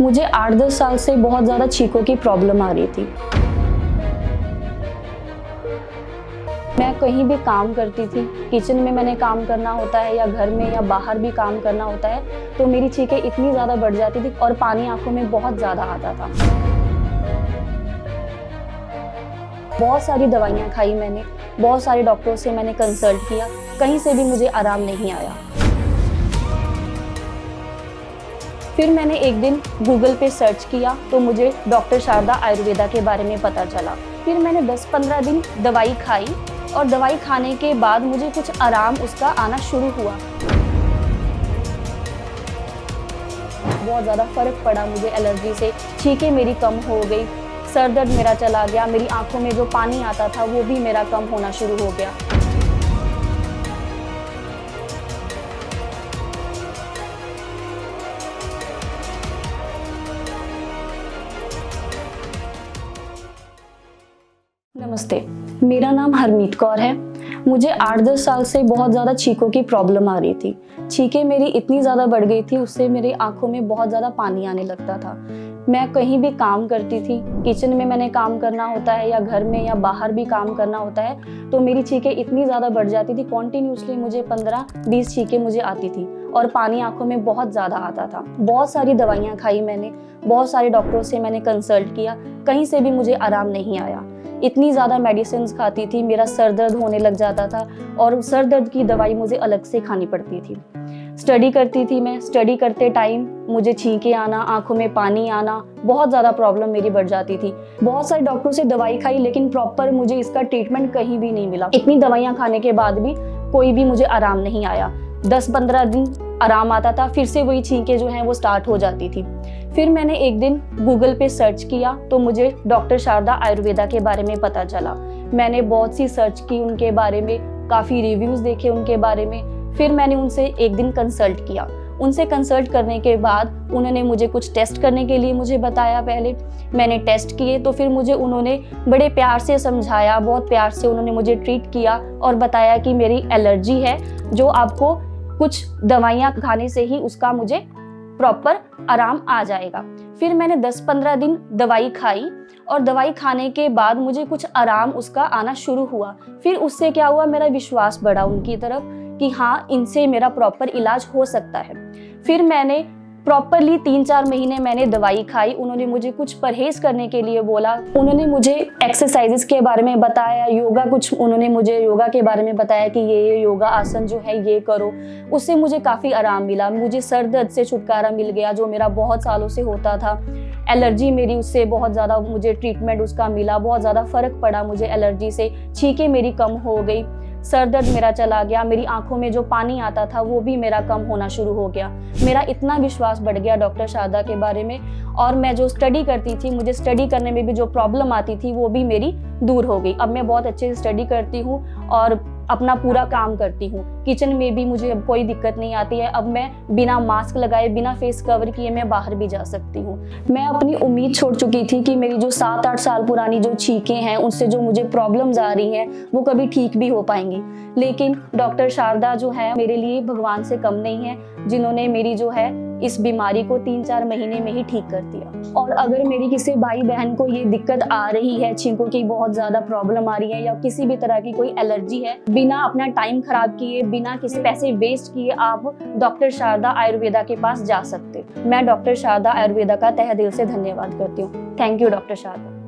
मुझे 8-10 साल से बहुत ज़्यादा छींकों की प्रॉब्लम आ रही थी। मैं कहीं भी काम करती थी, किचन में मैंने काम करना होता है या घर में या बाहर भी काम करना होता है, तो मेरी छींकें इतनी ज़्यादा बढ़ जाती थी और पानी आँखों में बहुत ज़्यादा आता था। बहुत सारी दवाइयाँ खाई मैंने, बहुत सारे डॉक्टरों से मैंने कंसल्ट किया, कहीं से भी मुझे आराम नहीं आया। फिर मैंने एक दिन गूगल पे सर्च किया तो मुझे डॉक्टर शारदा आयुर्वेदा के बारे में पता चला। फिर मैंने 10-15 दिन दवाई खाई और दवाई खाने के बाद मुझे कुछ आराम उसका आना शुरू हुआ। बहुत ज़्यादा फर्क पड़ा मुझे एलर्जी से, छींकें मेरी कम हो गई, सर दर्द मेरा चला गया, मेरी आंखों में जो पानी आता था वो भी मेरा कम होना शुरू हो गया। नमस्ते, मेरा नाम हरमीत कौर है। मुझे 8-10 साल से बहुत ज़्यादा छींकों की प्रॉब्लम आ रही थी। छींकें मेरी इतनी ज़्यादा बढ़ गई थी, उससे मेरी आंखों में बहुत ज़्यादा पानी आने लगता था। मैं कहीं भी काम करती थी, किचन में मैंने काम करना होता है या घर में या बाहर भी काम करना होता है, तो मेरी छींकें इतनी ज़्यादा बढ़ जाती थी, कॉन्टिन्यूसली मुझे 15-20 छींकें मुझे आती थी और पानी आंखों में बहुत ज़्यादा आता था। बहुत सारी दवाइयाँ खाई मैंने, बहुत सारे डॉक्टरों से मैंने कंसल्ट किया, कहीं से भी मुझे आराम नहीं आया। इतनी ज़्यादा मेडिसिन खाती थी, मेरा सर दर्द होने लग जाता था और सर दर्द की दवाई मुझे अलग से खानी पड़ती थी। स्टडी करती थी मैं, स्टडी करते टाइम मुझे छींकें आना, आंखों में पानी आना, बहुत ज़्यादा प्रॉब्लम मेरी बढ़ जाती थी। बहुत सारे डॉक्टरों से दवाई खाई लेकिन प्रॉपर मुझे इसका ट्रीटमेंट कहीं भी नहीं मिला। इतनी दवाइयाँ खाने के बाद भी कोई भी मुझे आराम नहीं आया। 10-15 दिन आराम आता था, फिर से वही छींकें जो हैं वो स्टार्ट हो जाती थी। फिर मैंने एक दिन गूगल पे सर्च किया तो मुझे डॉक्टर शारदा आयुर्वेदा के बारे में पता चला। मैंने बहुत सी सर्च की उनके बारे में, काफ़ी रिव्यूज़ देखे उनके बारे में। फिर मैंने उनसे एक दिन कंसल्ट किया। उनसे कंसल्ट करने के बाद उन्होंने मुझे कुछ टेस्ट करने के लिए मुझे बताया। पहले मैंने टेस्ट किए तो फिर मुझे उन्होंने बड़े प्यार से समझाया, बहुत प्यार से उन्होंने मुझे ट्रीट किया और बताया कि मेरी एलर्जी है, जो आपको कुछ दवाइयाँ खाने से ही उसका मुझे प्रॉपर आराम आ जाएगा। फिर मैंने 10-15 दिन दवाई खाई और दवाई खाने के बाद मुझे कुछ आराम उसका आना शुरू हुआ। फिर उससे क्या हुआ, मेरा विश्वास बढ़ा उनकी तरफ कि हाँ, इनसे मेरा प्रॉपर इलाज हो सकता है। फिर मैंने प्रॉपरली 3-4 महीने मैंने दवाई खाई। उन्होंने मुझे कुछ परहेज करने के लिए बोला, उन्होंने मुझे एक्सरसाइजेस के बारे में बताया, योगा कुछ उन्होंने मुझे योगा के बारे में बताया कि ये योगा आसन जो है ये करो। उससे मुझे काफ़ी आराम मिला। मुझे सर दर्द से छुटकारा मिल गया जो मेरा बहुत सालों से होता था। एलर्जी मेरी उससे बहुत ज़्यादा मुझे ट्रीटमेंट उसका मिला, बहुत ज़्यादा फ़र्क पड़ा मुझे एलर्जी से। छींकें मेरी कम हो गई, सर दर्द मेरा चला गया, मेरी आंखों में जो पानी आता था वो भी मेरा कम होना शुरू हो गया। मेरा इतना विश्वास बढ़ गया डॉक्टर शारदा के बारे में। और मैं जो स्टडी करती थी, मुझे स्टडी करने में भी जो प्रॉब्लम आती थी वो भी मेरी दूर हो गई। अब मैं बहुत अच्छे से स्टडी करती हूँ और अपना पूरा काम करती हूँ। किचन में भी मुझे अब कोई दिक्कत नहीं आती है। अब मैं बिना मास्क लगाए, बिना फेस कवर किए मैं बाहर भी जा सकती हूँ। मैं अपनी उम्मीद छोड़ चुकी थी कि मेरी जो 7-8 साल पुरानी जो छींकें हैं, उनसे जो मुझे प्रॉब्लम्स आ रही हैं वो कभी ठीक भी हो पाएंगी। लेकिन डॉक्टर शारदा जो है मेरे लिए भगवान से कम नहीं है, जिन्होंने मेरी जो है इस बीमारी को 3-4 महीने में ही ठीक कर दिया। और अगर मेरी किसी भाई बहन को ये दिक्कत आ रही है, छींकों की बहुत ज़्यादा प्रॉब्लम आ रही है या किसी भी तरह की कोई एलर्जी है, बिना अपना टाइम खराब किए, बिना किसी पैसे वेस्ट किए आप डॉक्टर शारदा आयुर्वेदा के पास जा सकते। मैं डॉक्टर शारदा आयुर्वेदा का तहे दिल से धन्यवाद करती हूँ। Thank you doctor Sharda.